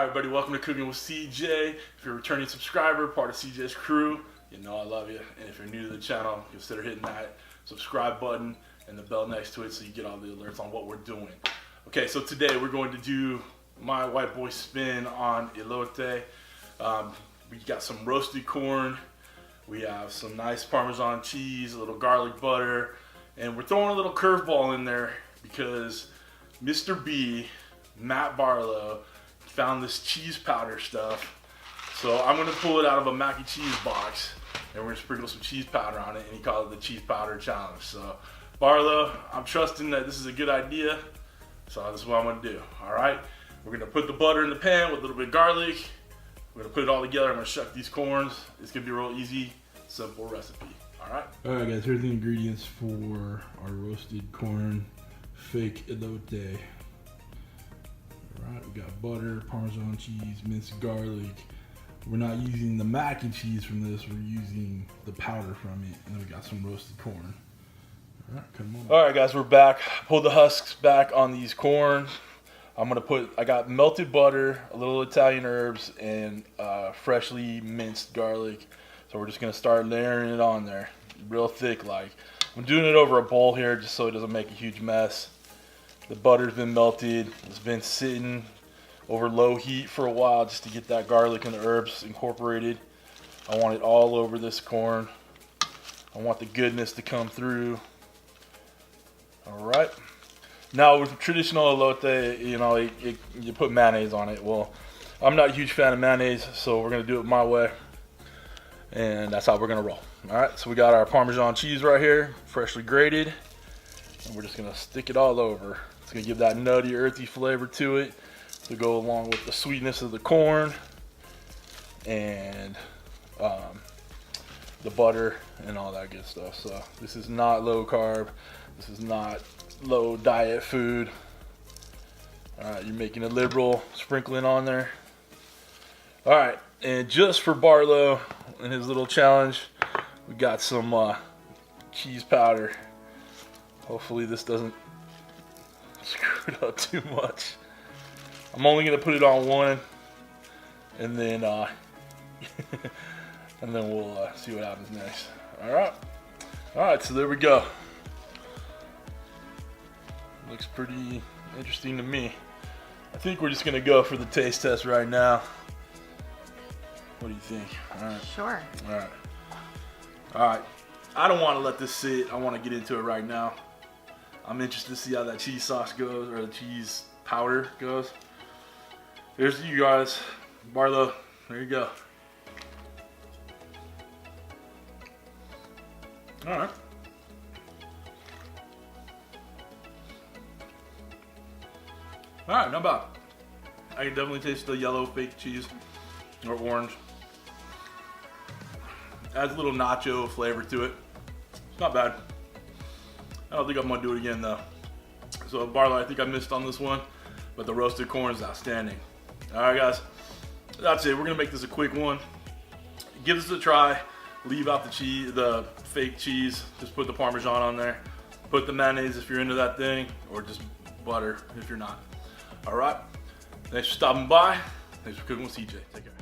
everybody, welcome to Cooking with CJ. If you're a returning subscriber, part of CJ's crew, you know I love you. And if you're new to the channel, consider hitting that subscribe button and the bell next to it so you get all the alerts on what we're doing. Okay, so today we're going to do my white boy spin on elote. We got some roasted corn, we have some nice Parmesan cheese, a little garlic butter, and we're throwing a little curveball in there because Mr. B, Matt Barlow, found this cheese powder stuff. So I'm gonna pull it out of a mac and cheese box and we're gonna sprinkle some cheese powder on it, and he called it the cheese powder challenge. So Barlow, I'm trusting that this is a good idea. So this is what I'm gonna do, all right? We're gonna put the butter in the pan with a little bit of garlic. We're gonna put it all together. I'm gonna shuck these corns. It's gonna be a real easy, simple recipe, all right? All right, guys, here's the ingredients for our roasted corn fake elote. All right, we got butter, Parmesan cheese, minced garlic. We're not using the mac and cheese from this, we're using the powder from it, and then we got some roasted corn. All right, come on. All right, guys, we're back. Pulled the husks back on these corn. I got melted butter, a little Italian herbs, and freshly minced garlic. So we're just gonna start layering it on there, real thick like. I'm doing it over a bowl here just so it doesn't make a huge mess. The butter's been melted. It's been sitting over low heat for a while just to get that garlic and the herbs incorporated. I want it all over this corn. I want the goodness to come through. All right. Now with traditional elote, you know, you put mayonnaise on it. Well, I'm not a huge fan of mayonnaise, so we're gonna do it my way. And that's how we're gonna roll. All right, so we got our Parmesan cheese right here, freshly grated. And we're just gonna stick it all over. It's gonna give that nutty, earthy flavor to it to go along with the sweetness of the corn and the butter and all that good stuff. So this is not low carb. This is not low diet food. All right, you're making a liberal sprinkling on there. All right, and just for Barlow and his little challenge, we got some cheese powder. Hopefully this doesn't screw it up too much. I'm only gonna put it on one, and then and then we'll see what happens next. All right. So there we go. Looks pretty interesting to me. I think we're just gonna go for the taste test right now. What do you think? All right. Sure. All right. I don't want to let this sit. I want to get into it right now. I'm interested to see how that cheese sauce goes, or the cheese powder goes. Here's you guys. Barlow, there you go. All right. All right, not bad. I can definitely taste the yellow fake cheese, or orange. Adds a little nacho flavor to it. It's not bad. I don't think I'm gonna do it again though. So Barlow, I think I missed on this one, but the roasted corn is outstanding. All right, guys, that's it. We're gonna make this a quick one. Give this a try. Leave out the cheese, the fake cheese. Just put the Parmesan on there. Put the mayonnaise if you're into that thing, or just butter if you're not. All right. Thanks for stopping by. Thanks for cooking with CJ. Take care.